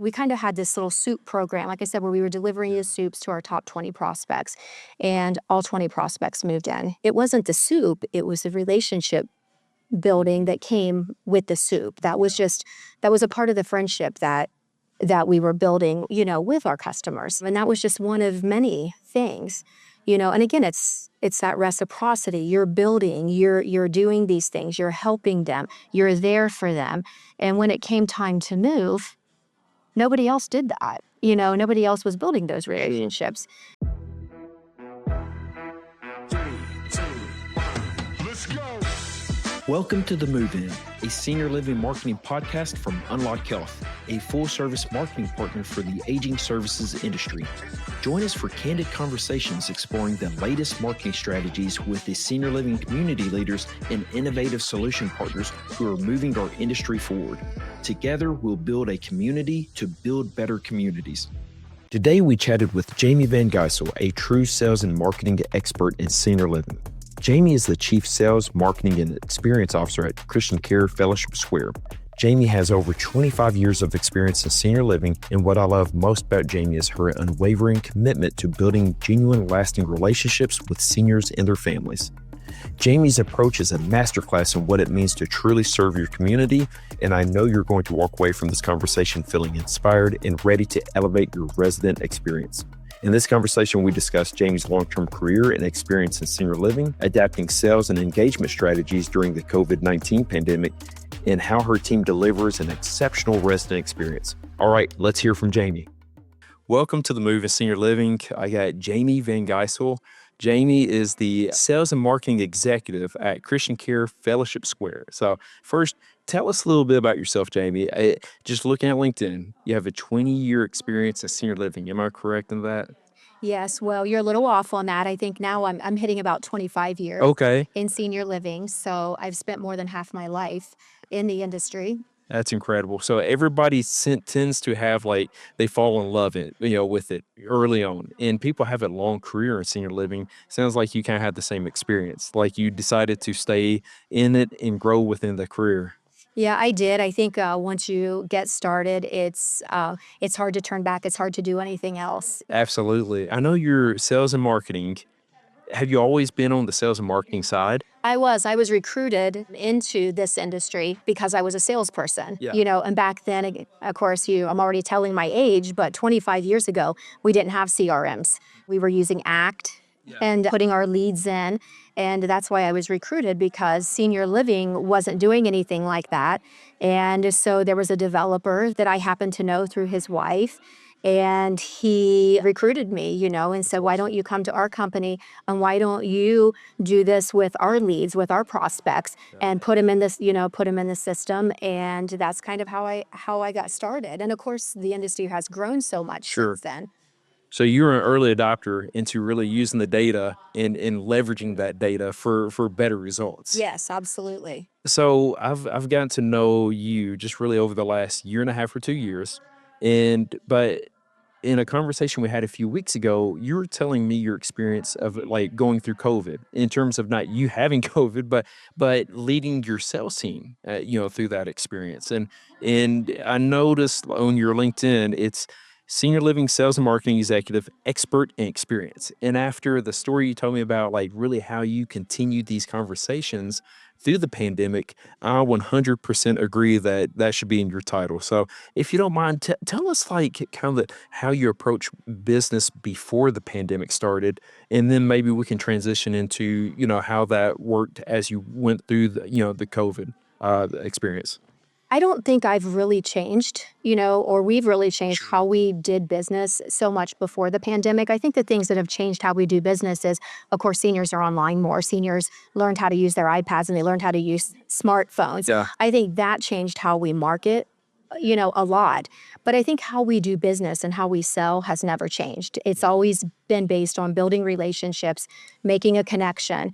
we kind of had this little soup program, like I said, where we were delivering the soups to our top 20 prospects, and all 20 prospects moved in. It wasn't the soup, it was the relationship building that came with the soup. That was a part of the friendship that we were building, with our customers. And that was just one of many things, and again, it's that reciprocity. You're building, you're doing these things, you're helping them, you're there for them. And when it came time to move, nobody else did that. Nobody else was building those relationships. Welcome to The Move-In, a senior living marketing podcast from Unlock Health, a full-service marketing partner for the aging services industry. Join us for candid conversations exploring the latest marketing strategies with the senior living community leaders and innovative solution partners who are moving our industry forward. Together, we'll build a community to build better communities. Today, we chatted with Jamie Van Gysel, a true sales and marketing expert in senior living. Jamie is the Chief Sales, Marketing, and Experience Officer at Christian Care Fellowship Square. Jamie has over 25 years of experience in senior living, and what I love most about Jamie is her unwavering commitment to building genuine, lasting relationships with seniors and their families. Jamie's approach is a masterclass in what it means to truly serve your community, and I know you're going to walk away from this conversation feeling inspired and ready to elevate your resident experience. In this conversation, we discussed Jamie's long-term career and experience in senior living, adapting sales and engagement strategies during the COVID-19 pandemic, and how her team delivers an exceptional resident experience. All right, let's hear from Jamie. Welcome to The Move in Senior Living. I got Jamie Van Gysel. Jamie is the Sales and Marketing Executive at Christian Care Fellowship Square. So first, tell us a little bit about yourself, Jamie. Just looking at LinkedIn, you have a 20-year experience in senior living. Am I correct in that? Yes, well, you're a little off on that. I think now I'm hitting about 25 years Okay. in senior living. So I've spent more than half my life in the industry. That's incredible. So everybody tends to have they fall in love with it early on, and people have a long career in senior living. Sounds like you kind of had the same experience. Like you decided to stay in it and grow within the career. Yeah, I did. I think once you get started, it's hard to turn back. It's hard to do anything else. Absolutely. I know you're sales and marketing. Have you always been on the sales and marketing side? I was recruited into this industry because I was a salesperson, Yeah. And back then, of course, I'm already telling my age, but 25 years ago, we didn't have CRMs. We were using ACT and putting our leads in. And that's why I was recruited, because senior living wasn't doing anything like that. And so there was a developer that I happened to know through his wife. And he recruited me, and said, why don't you come to our company, and why don't you do this with our leads, with our prospects, and put them in this, put them in the system. And that's kind of how I got started. And of course, the industry has grown so much Sure. since then. So you're an early adopter into really using the data and leveraging that data for better results. Yes, absolutely. So I've gotten to know you just really over the last year and a half or 2 years. But in a conversation we had a few weeks ago, you were telling me your experience of going through COVID, in terms of not you having COVID, but leading your sales team, through that experience. And I noticed on your LinkedIn, it's Senior Living Sales and Marketing Executive, Expert and Experience. And after the story you told me about, really how you continued these conversations through the pandemic, I 100% agree that should be in your title. So if you don't mind, tell us kind of how you approach business before the pandemic started, and then maybe we can transition into, how that worked as you went through the COVID experience. I don't think I've really changed, or we've really changed how we did business so much before the pandemic. I think the things that have changed how we do business is, of course, seniors are online more. Seniors learned how to use their iPads, and they learned how to use smartphones. Yeah. I think that changed how we market, a lot. But I think how we do business and how we sell has never changed. It's always been based on building relationships, making a connection.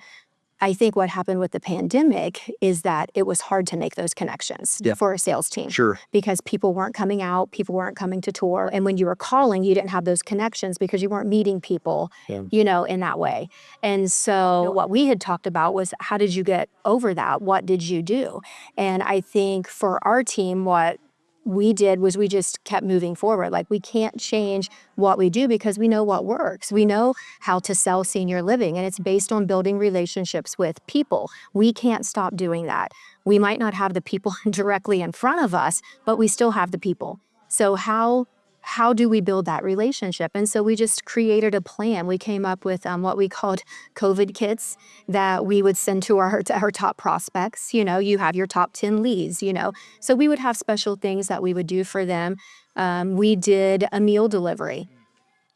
I think what happened with the pandemic is that it was hard to make those connections for a sales team. Sure. Because people weren't coming out, people weren't coming to tour. And when you were calling, you didn't have those connections because you weren't meeting people, in that way. And so what we had talked about was, how did you get over that? What did you do? And I think for our team, what we did was we just kept moving forward. Like, we can't change what we do because we know what works. We know how to sell senior living, and it's based on building relationships with people. We can't stop doing that. We might not have the people directly in front of us, but we still have the people. So how do we build that relationship? And so we just created a plan. We came up with what we called COVID kits that we would send to our top prospects. You have your top 10 leads, so we would have special things that we would do for them. We did a meal delivery.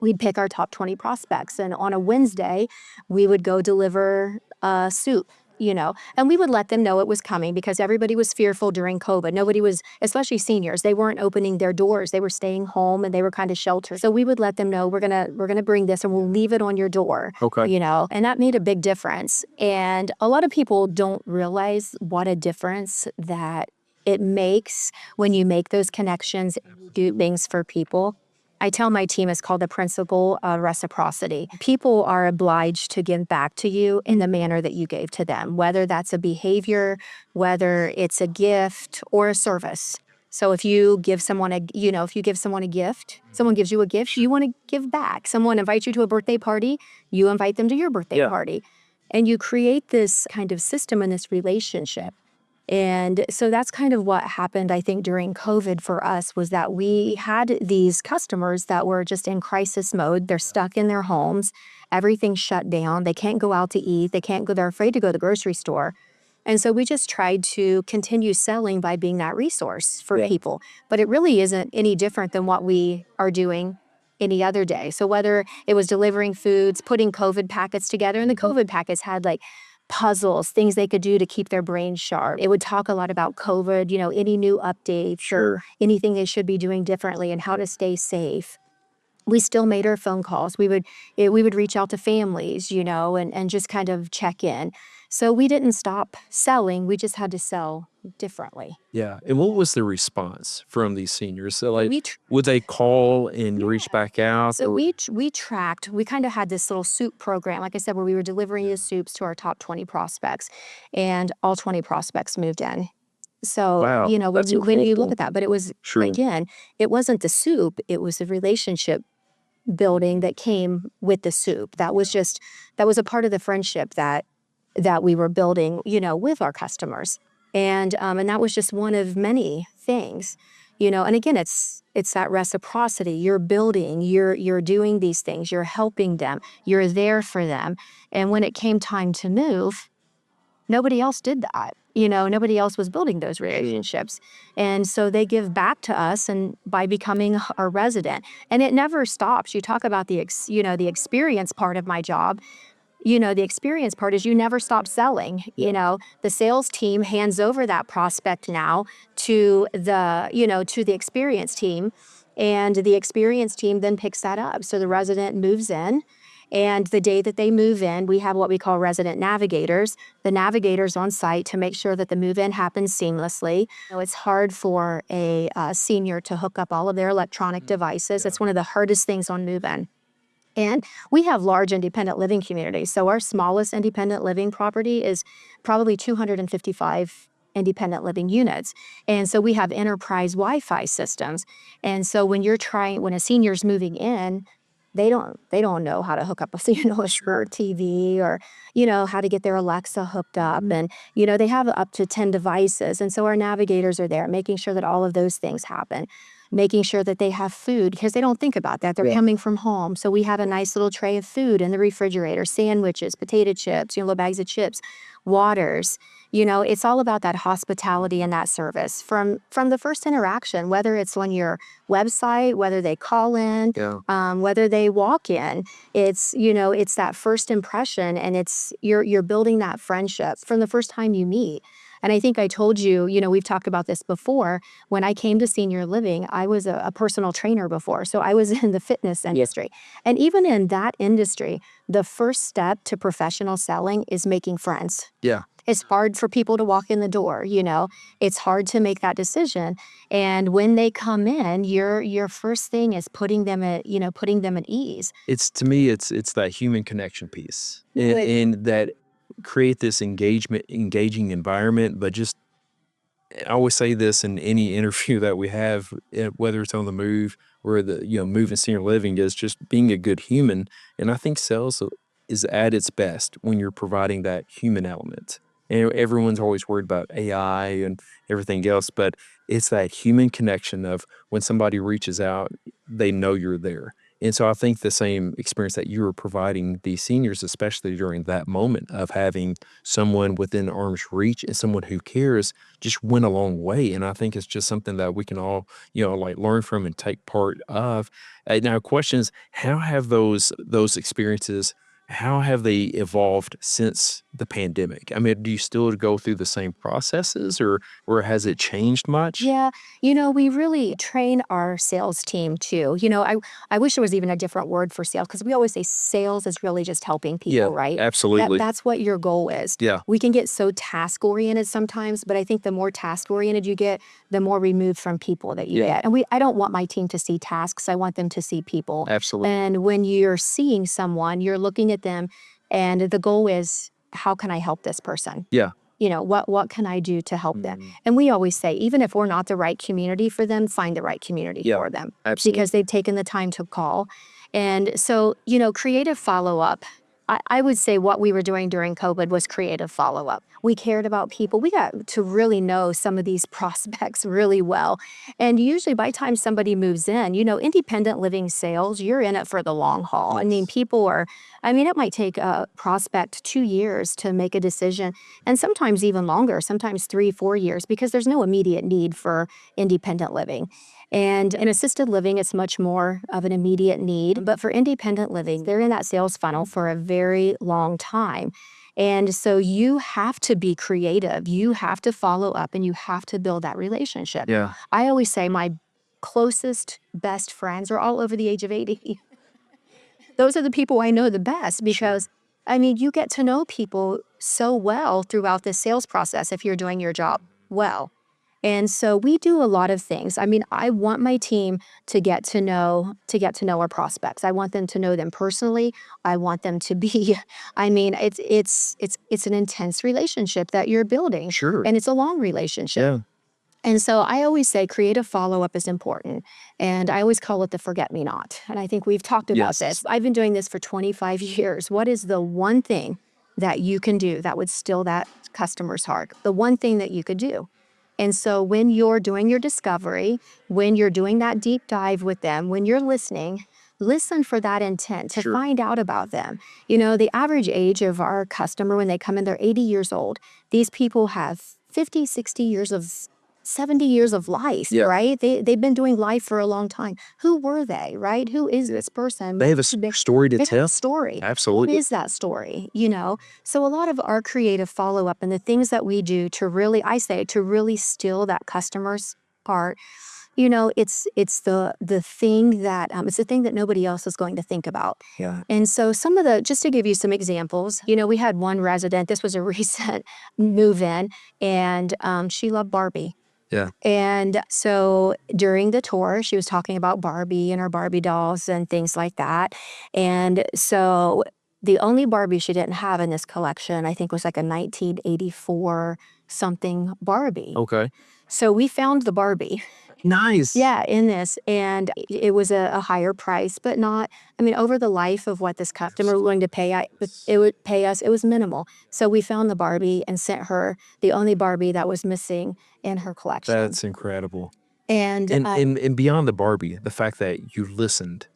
We'd pick our top 20 prospects, and on a Wednesday, we would go deliver soup, and we would let them know it was coming because everybody was fearful during COVID. Nobody was, especially seniors, they weren't opening their doors. They were staying home and they were kind of sheltered. So we would let them know we're gonna bring this and we'll leave it on your door. Okay. And that made a big difference. And a lot of people don't realize what a difference that it makes when you make those connections and you do things for people. I tell my team it's called the principle of reciprocity. People are obliged to give back to you in the manner that you gave to them, whether that's a behavior, whether it's a gift or a service. So if you give someone if you give someone a gift, someone gives you a gift, you want to give back. Someone invites you to a birthday party, you invite them to your birthday party. And you create this kind of system and this relationship. And so that's kind of what happened, I think, during COVID for us, was that we had these customers that were just in crisis mode. They're stuck in their homes. Everything's shut down. They can't go out to eat. They're afraid to go to the grocery store. And so we just tried to continue selling by being that resource for people. But it really isn't any different than what we are doing any other day. So whether it was delivering foods, putting COVID packets together, and the COVID packets had like puzzles, things they could do to keep their brains sharp. It would talk a lot about COVID, any new updates or anything they should be doing differently and how to stay safe. We still made our phone calls. We would reach out to families, and just kind of check in. So we didn't stop selling. We just had to sell differently. Yeah. And what was the response from these seniors? So, like, We tr- would they call and reach back out? So or- we tracked, we kind of had this little soup program, like I said, where we were delivering the soups to our top 20 prospects, and all 20 prospects moved in. So, Wow, that's when you look incredible. at that, but it was, Sure. again, it wasn't the soup, it was the relationship building that came with the soup. That was a part of the friendship that we were building, with our customers. And that was just one of many things, and again, it's that reciprocity. You're building, you're doing these things, you're helping them, you're there for them. And when it came time to move, nobody else did that. Nobody else was building those relationships. And so they give back to us and by becoming a resident. And it never stops. You talk about the experience part of my job. The experience part is you never stop selling. The sales team hands over that prospect now to the experience team, and the experience team then picks that up. So the resident moves in, and the day that they move in, we have what we call resident navigators. The navigators on site to make sure that the move in happens seamlessly. It's hard for a senior to hook up all of their electronic devices. It's one of the hardest things on move in. And we have large independent living communities. So our smallest independent living property is probably 255 independent living units. And so we have enterprise Wi-Fi systems. And so when a senior's moving in, they don't know how to hook up a smart TV or how to get their Alexa hooked up, and they have up to 10 devices. And so our navigators are there making sure that all of those things happen, making sure that they have food, because they don't think about that. They're coming from home. So we have a nice little tray of food in the refrigerator, sandwiches, potato chips, little bags of chips, waters. It's all about that hospitality and that service from the first interaction, whether it's on your website, whether they call in, whether they walk in. It's that first impression, and you're building that friendship from the first time you meet. And I think I told you, we've talked about this before. When I came to senior living, I was a personal trainer before. So I was in the fitness industry. And even in that industry, the first step to professional selling is making friends. Yeah. It's hard for people to walk in the door, It's hard to make that decision. And when they come in, your first thing is putting them at ease. It's, to me, it's that human connection piece, Right. and that create this engaging environment, but just I always say this in any interview that we have, whether it's on the move or moving senior living, is just being a good human. And I think sales is at its best when you're providing that human element. And everyone's always worried about AI and everything else, but it's that human connection of when somebody reaches out, they know you're there. And so I think the same experience that you were providing these seniors, especially during that moment of having someone within arm's reach and someone who cares, just went a long way. And I think it's just something that we can all, like learn from and take part of. Now, questions: how have those experiences? How have they evolved since the pandemic? I mean, do you still go through the same processes, or has it changed much? Yeah, we really train our sales team too. I wish there was even a different word for sales because we always say sales is really just helping Yeah, people, right? absolutely. That's what your goal is. Yeah, We can get so task oriented sometimes, but I think the more task oriented you get, the more removed from people that you Yeah. get. And I don't want my team to see tasks. I want them to see people. absolutely. And when you're seeing someone, you're looking at them, and the goal is, how can I help this person? Yeah. What can I do to help them? Mm. And we always say, even if we're not the right community for them, find the right community Yeah, for them absolutely. because they've taken the time to call. And so, creative follow up. I would say what we were doing during COVID was creative follow up. We cared about people. We got to really know some of these prospects really well. And usually by the time somebody moves in, independent living sales, you're in it for the long haul. I mean, Yes. it might take a prospect 2 years to make a decision, and sometimes even longer, sometimes 3, 4 years, because there's no immediate need for independent living. And in assisted living, it's much more of an immediate need. But for independent living, they're in that sales funnel for a very long time. And so you have to be creative. You have to follow up and you have to build that relationship. Yeah. I always say my closest, best friends are all over the age of 80. Those are the people I know the best because, you get to know people so well throughout the sales process if you're doing your job well. And so we do a lot of things. I want my team to get to know our prospects. I want them to know them personally. I want them to be it's an intense relationship that you're building. Sure. And it's a long relationship. Yeah. And so I always say creative follow up is important. And I always call it the forget me not. And I think we've talked about Yes. this. I've been doing this for 25 years. What is the one thing that you can do that would still that customer's heart? The one thing that you could do. And so when you're doing your discovery, when you're doing that deep dive with them, when you're listening, listen for that intent to Sure. find out about them. The average age of our customer when they come in, they're 80 years old. These people have 50, 60 years of 70 years of life, Yeah. right? They've been doing life for a long time. Who were they, right? Who is this person? They have a story to They have tell. a story. What Absolutely. is that story? So a lot of our creative follow up and the things that we do to really, I say, to really still that customer's heart, it's the thing that it's the thing that nobody else is going to think about. Yeah. And so just to give you some examples, we had one resident. This was a recent move in, and she loved Barbie. Yeah. And so during the tour, she was talking about Barbie and her Barbie dolls and things like that. And so the only Barbie she didn't have in this collection, I think, was like a 1984 something Barbie. Okay. So we found the Barbie. Nice. Yeah, in this. And it was a higher price, but not, over the life of what this customer was willing to pay, it would pay us, it was minimal. So we found the Barbie and sent her the only Barbie that was missing in her collection. That's incredible. And, And beyond the Barbie, the fact that you listened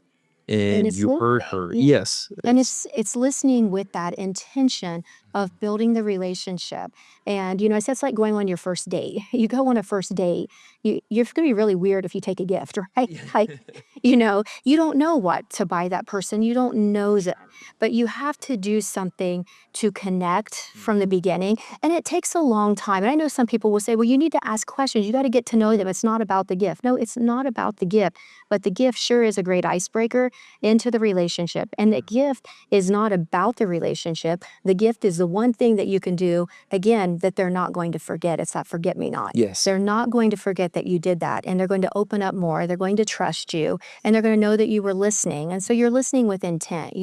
and it's you heard listening. her. Yeah. Yes. And it's listening with that intention of building the relationship. And I said it's like going on your first date. You go on a first date, you're going to be really weird if you take a gift, right? You don't know what to buy that person. You don't know that, but you have to do something to connect from the beginning. And it takes a long time. And I know some people will say, well, you need to ask questions. You got to get to know them. It's not about the gift. No, it's not about the gift, but the gift sure is a great icebreaker into the relationship. And the gift is not about the relationship. The gift is the one thing that you can do, again, that they're not going to forget. It's that forget me not. Yes. They're not going to forget that you did that. And they're going to open up more. They're going to trust you. and they're going to know that you were listening. And so you're listening with intent.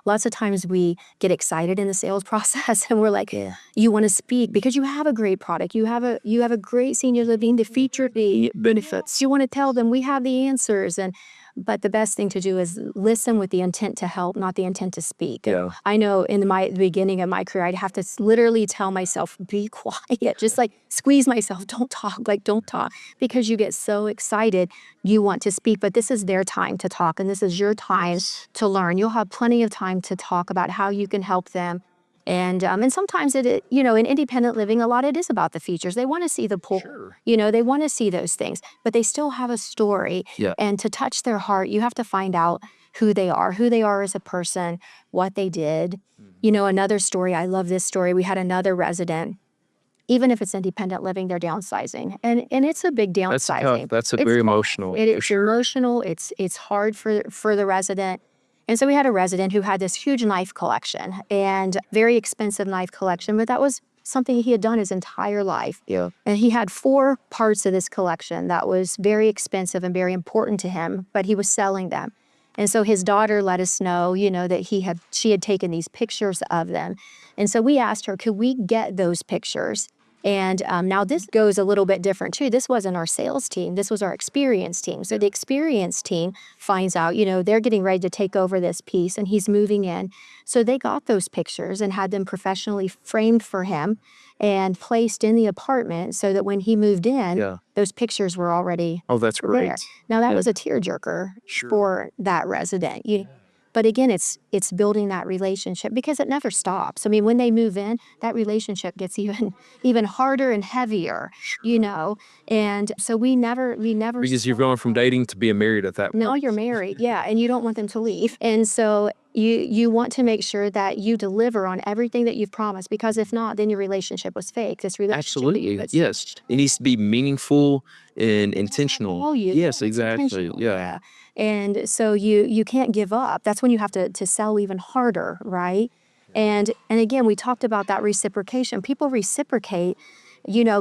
Lots of times we get excited in the sales process and we're like, you want to speak because you have a great product. You have a great senior living, the feature, the benefits. You want to tell them we have the answers. But the best thing to do is listen with the intent to help, not the intent to speak. Yeah. I know in the beginning of my career, I'd have to literally tell myself, be quiet, just like squeeze myself, don't talk, because you get so excited, you want to speak, but this is their time to talk, and this is your time to learn. You'll have plenty of time to talk about how you can help them. And sometimes in independent living, a lot it is about the features. They want to see the pool. Sure. They want to see those things, but they still have a story. Yeah. And to touch their heart, you have to find out who they are as a person, what they did. Another story, I love this story. We had another resident, even if it's independent living, they're downsizing. And it's a big That's tough. downsizing. That's It's very tough. emotional. It's emotional. It's hard for the resident. And so we had a resident who had this huge knife collection and very expensive knife collection, but that was something he had done his entire life. Yeah. And he had 4 parts of this collection that was very expensive and very important to him, but he was selling them. And so his daughter let us know, that she had taken these pictures of them. And so we asked her, could we get those pictures? And now this goes a little bit different too. This wasn't our sales team. This was our experience team. So the experience team finds out, they're getting ready to take over this piece and he's moving in. So they got those pictures and had them professionally framed for him and placed in the apartment so that when he moved in, those pictures were already that's great. there. Now that was a tearjerker for that resident. But again, it's building that relationship because it never stops. I mean, when they move in, that relationship gets even harder and heavier, And so we never Because you're going from dating to being married at that point. now you're married, and you don't want them to leave. And so you want to make sure that you deliver on everything that you've promised, because if not, then your relationship was fake. This relationship Absolutely. Yes. It needs to be meaningful and intentional. Yes, exactly. Yeah. And so you can't give up. That's when you have to sell even harder, right? And again, we talked about that reciprocation. People reciprocate,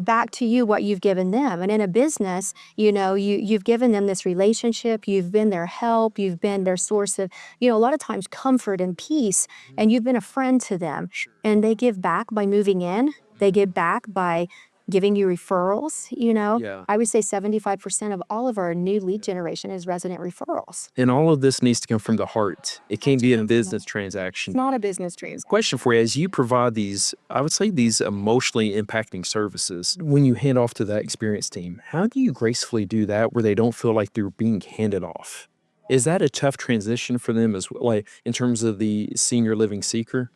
back to you what you've given them. And in a business, you've given them this relationship, you've been their help, you've been their source of, a lot of times comfort and peace, and you've been a friend to them. And they give back by moving in. They give back by giving you referrals, Yeah. I would say 75% of all of our new lead generation is resident referrals. And all of this needs to come from the heart. It can't be a business It's transaction. not a business transaction. Question for you, as you provide these, I would say these emotionally impacting services, when you hand off to that experience team, how do you gracefully do that where they don't feel like they're being handed off? Is that a tough transition for them as well, like in terms of the senior living seeker?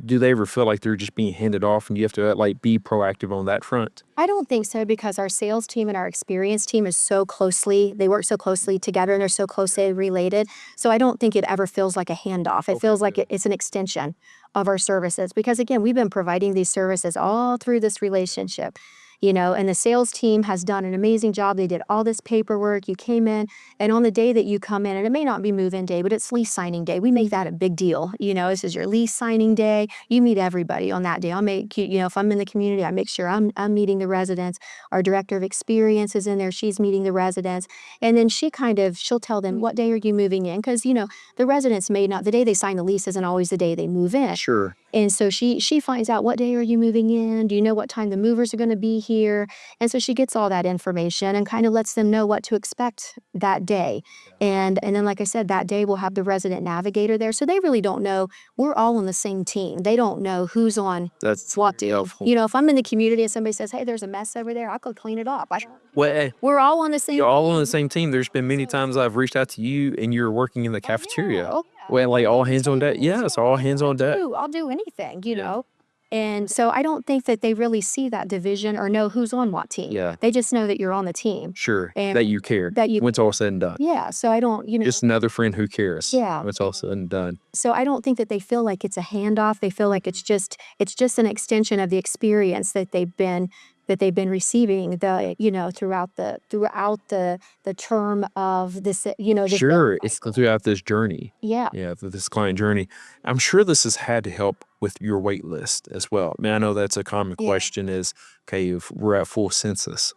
Do they ever feel like they're just being handed off and you have to be proactive on that front? I don't think so, because our sales team and our experience team they work so closely together and they're so closely related. So I don't think it ever feels like a handoff. It feels like it's an extension of our services, because again, we've been providing these services all through this relationship. And the sales team has done an amazing job. They did all this paperwork. You came in, and on the day that you come in, and it may not be move-in day, but it's lease signing day. We make that a big deal. This is your lease signing day. You meet everybody on that day. I'll make, if I'm in the community, I make sure I'm meeting the residents. Our director of experience is in there. She's meeting the residents. And then she'll tell them, what day are you moving in? Because, the residents the day they sign the lease isn't always the day they move in. Sure. And so she finds out, what day are you moving in? Do you know what time the movers are going to be here? And so she gets all that information and kind of lets them know what to expect that day. And then, like I said, that day we'll have the resident navigator there. So they really don't know. We're all on the same team. They don't know who's on That's what deal. helpful. If I'm in the community and somebody says, hey, there's a mess over there, I'll go clean it up. Well, We're all on the same you're all on the same team. There's been many times I've reached out to you and you're working in the cafeteria. Oh, yeah. Well, all hands on deck. Yes, all hands on deck. I'll do anything, And so I don't think that they really see that division or know who's on what team. Yeah. They just know that you're on the team. Sure. And that you care. When it's all said and done. Yeah. So I don't, Just another friend who cares. Yeah. When it's all said and done. So I don't think that they feel like it's a handoff. They feel like it's just an extension of the experience that they've been receiving throughout the term of this, Sure. It's throughout this journey. Yeah. Yeah, through this client journey. I'm sure this has had to help with your wait list as well. I mean, I know that's a common question is, okay, if we're at full census,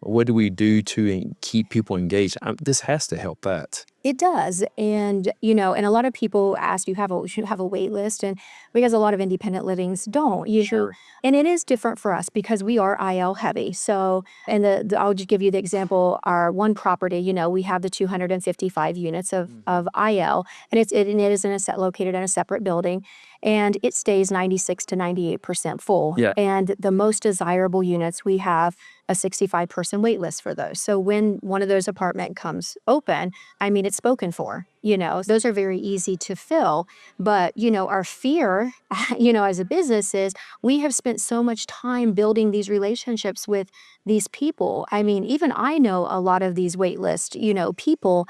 What do we do to keep people engaged? This has to help that. It does. And, and a lot of people ask, you should have a wait list. And because a lot of independent livings don't, and it is different for us because we are IL heavy. So, and I'll just give you the example, our one property, we have the 255 units of IL, and it is located in a separate building, and it stays 96 to 98% full. Yeah. And the most desirable units, we have a 65-person wait list for those. So when one of those apartment comes open, it's spoken for. Those are very easy to fill. But, our fear, as a business is we have spent so much time building these relationships with these people. Even I know a lot of these wait list, people.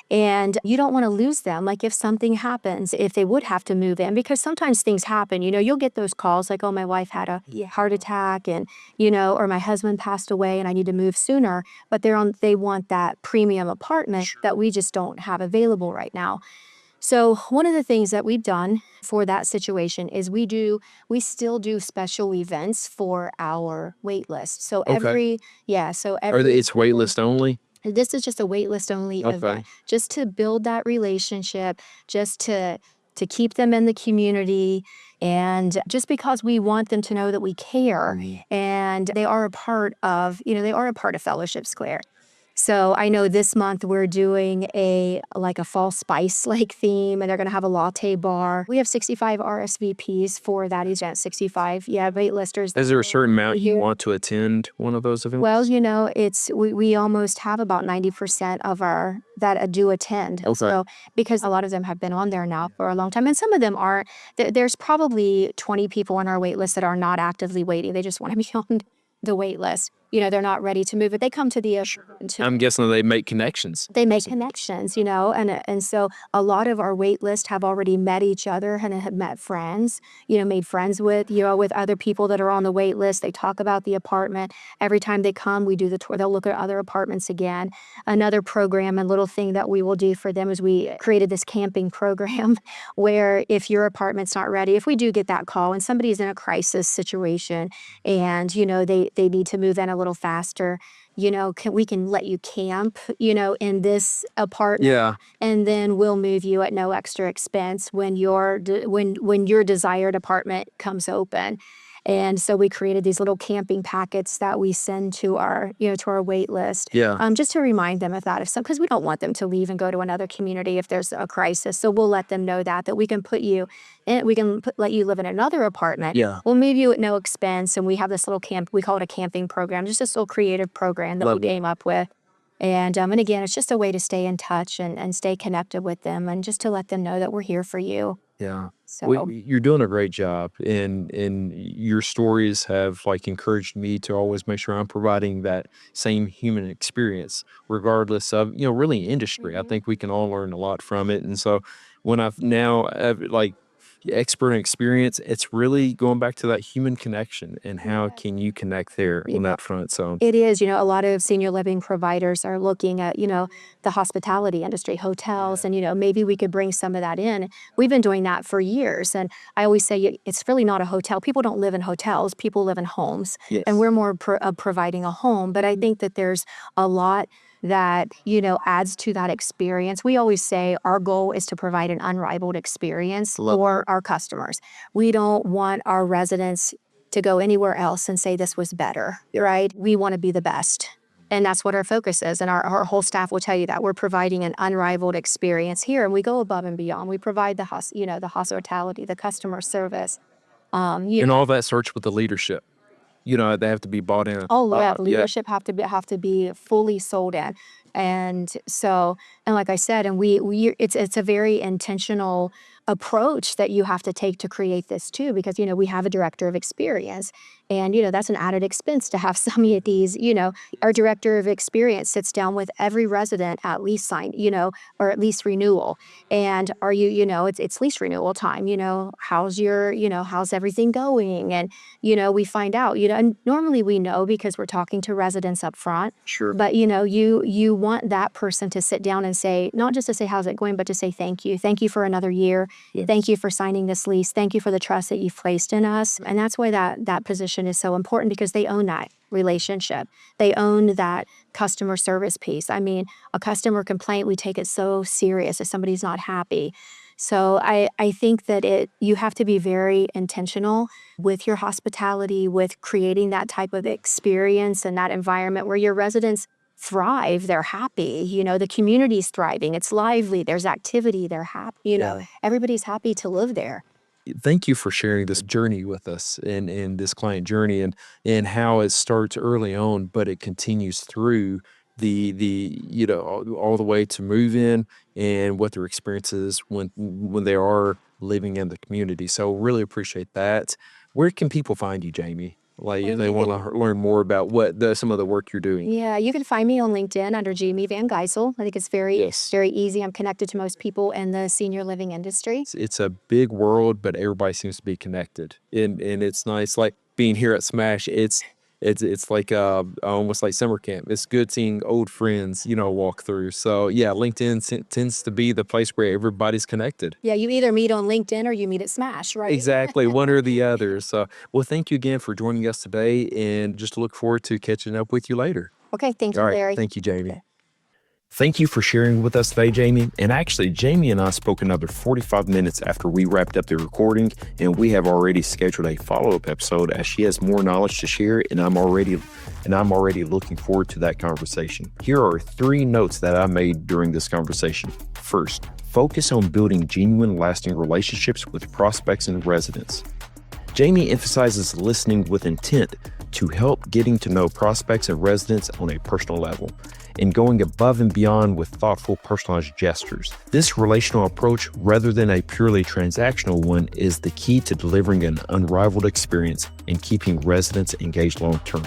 And you don't want to lose them. Like if something happens, if they would have to move in, because sometimes things happen, you'll get those calls like, oh, my wife had a heart attack and, or my husband passed away and I need to move sooner. But they want that premium apartment that we just don't have available right now. So one of the things that we've done for that situation is we still do special events for our wait list. So It's wait list only? This is just a waitlist only event, just to build that relationship, just to keep them in the community, and just because we want them to know that we care, and they are a part of Fellowship Square. So I know this month we're doing a fall spice theme, and they're going to have a latte bar. We have 65 RSVPs for that event. 65, waitlisters. Is there a certain amount you want to attend one of those events? Well, we almost have about 90% of our that do attend. Okay. So because a lot of them have been on there now for a long time, and some of them aren't. There's probably 20 people on our wait list that are not actively waiting. They just want to be on the wait list. They're not ready to move, but they come to the I'm guessing they make connections. They make connections, and so a lot of our wait list have already met each other and have met friends, made friends with other people that are on the wait list. They talk about the apartment. Every time they come, we do the tour. They'll look at other apartments again. Another program, a little thing that we will do for them is we created this camping program where if your apartment's not ready, if we do get that call and somebody's in a crisis situation and, they need to move in a little faster, we can let you camp, in this apartment. Yeah. And then we'll move you at no extra expense when your desired apartment comes open. And so we created these little camping packets that we send to our wait list. Yeah. Just to remind them of that, because we don't want them to leave and go to another community if there's a crisis. So we'll let them know that we can put you in, let you live in another apartment. Yeah. We'll move you at no expense, and we have this little we call it a camping program, just this little creative program that we came up with. And again, it's just a way to stay in touch and stay connected with them, and just to let them know that we're here for you. Yeah. So You're doing a great job, and your stories have encouraged me to always make sure I'm providing that same human experience, regardless of really industry. I think we can all learn a lot from it, and so when I've now have expert experience, it's really going back to that human connection and how can you connect there on that front. So it is, a lot of senior living providers are looking at, the hospitality industry, hotels, and, maybe we could bring some of that in. We've been doing that for years. And I always say it's really not a hotel. People don't live in hotels. People live in homes. Yes. And we're more providing a home. But I think that there's a lot that, adds to that experience. We always say our goal is to provide an unrivaled experience for our customers. We don't want our residents to go anywhere else and say this was better, right? We want to be the best. And that's what our focus is. And our whole staff will tell you that we're providing an unrivaled experience here, and we go above and beyond. We provide the hospitality, the customer service. And all that starts with the leadership. They have to be bought in. Leadership have to be fully sold in. And so, and like I said, and it's a very intentional approach that you have to take to create this too, because, we have a director of experience, and, that's an added expense to have some of these, our director of experience sits down with every resident at least sign, or at least renewal. And are you, it's lease renewal time, how's everything going? And, we find out, and normally we know because we're talking to residents up front. Sure. But, you want that person to sit down and say, not just to say, how's it going, but to say, thank you. Thank you for another year. Yes. Thank you for signing this lease. Thank you for the trust that you've placed in us. And that's why that position is so important, because they own that. relationship. They own that customer service piece. I mean, a customer complaint, we take it so serious if somebody's not happy. So I think that you have to be very intentional with your hospitality, with creating that type of experience and that environment where your residents thrive, they're happy, the community's thriving, it's lively, there's activity, they're happy, everybody's happy to live there. Thank you for sharing this journey with us and this client journey and how it starts early on, but it continues through all the way to move in and what their experience is when they are living in the community. So really appreciate that. Where can people find you, Jamie? Like if they want to learn more about some of the work you're doing. Yeah, you can find me on LinkedIn under Jamie Van Gysel. I think it's very easy. I'm connected to most people in the senior living industry. It's a big world, but everybody seems to be connected, and it's nice. Like being here at Smash, it's like almost like summer camp. It's good seeing old friends, walk through. So yeah, LinkedIn tends to be the place where everybody's connected. Yeah, you either meet on LinkedIn or you meet at Smash, right? Exactly, one or the other. So, well, thank you again for joining us today, and just look forward to catching up with you later. Okay, thank you, All right, Larry. thank you, Jamie. Okay. Thank you for sharing with us today, Jamie. And actually, Jamie and I spoke another 45 minutes after we wrapped up the recording, and we have already scheduled a follow-up episode as she has more knowledge to share, and I'm already looking forward to that conversation. Here are 3 notes that I made during this conversation. First, focus on building genuine, lasting relationships with prospects and residents. Jamie emphasizes listening with intent to help getting to know prospects and residents on a personal level, and going above and beyond with thoughtful, personalized gestures. This relational approach, rather than a purely transactional one, is the key to delivering an unrivaled experience and keeping residents engaged long-term.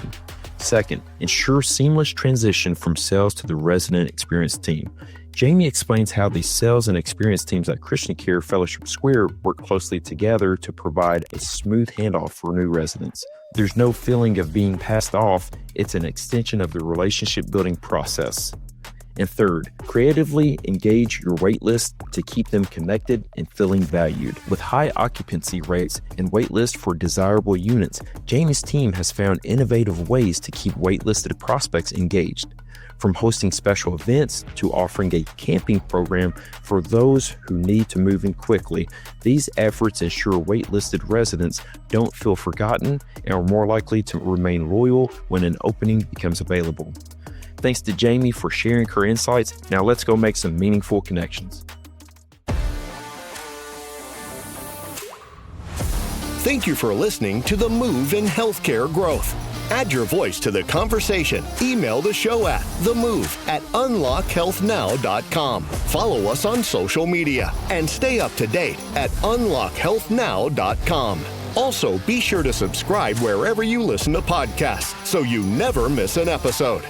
Second, ensure seamless transition from sales to the resident experience team. Jamie explains how the sales and experience teams at Christian Care Fellowship Square work closely together to provide a smooth handoff for new residents. There's no feeling of being passed off. It's an extension of the relationship building process. And third, creatively engage your waitlist to keep them connected and feeling valued. With high occupancy rates and waitlist for desirable units, Jamie's team has found innovative ways to keep waitlisted prospects engaged. From hosting special events to offering a camping program for those who need to move in quickly, these efforts ensure waitlisted residents don't feel forgotten and are more likely to remain loyal when an opening becomes available. Thanks to Jamie for sharing her insights. Now let's go make some meaningful connections. Thank you for listening to The Move in Healthcare Growth. Add your voice to the conversation. Email the show at themove@unlockhealthnow.com. Follow us on social media and stay up to date at unlockhealthnow.com. Also, be sure to subscribe wherever you listen to podcasts so you never miss an episode.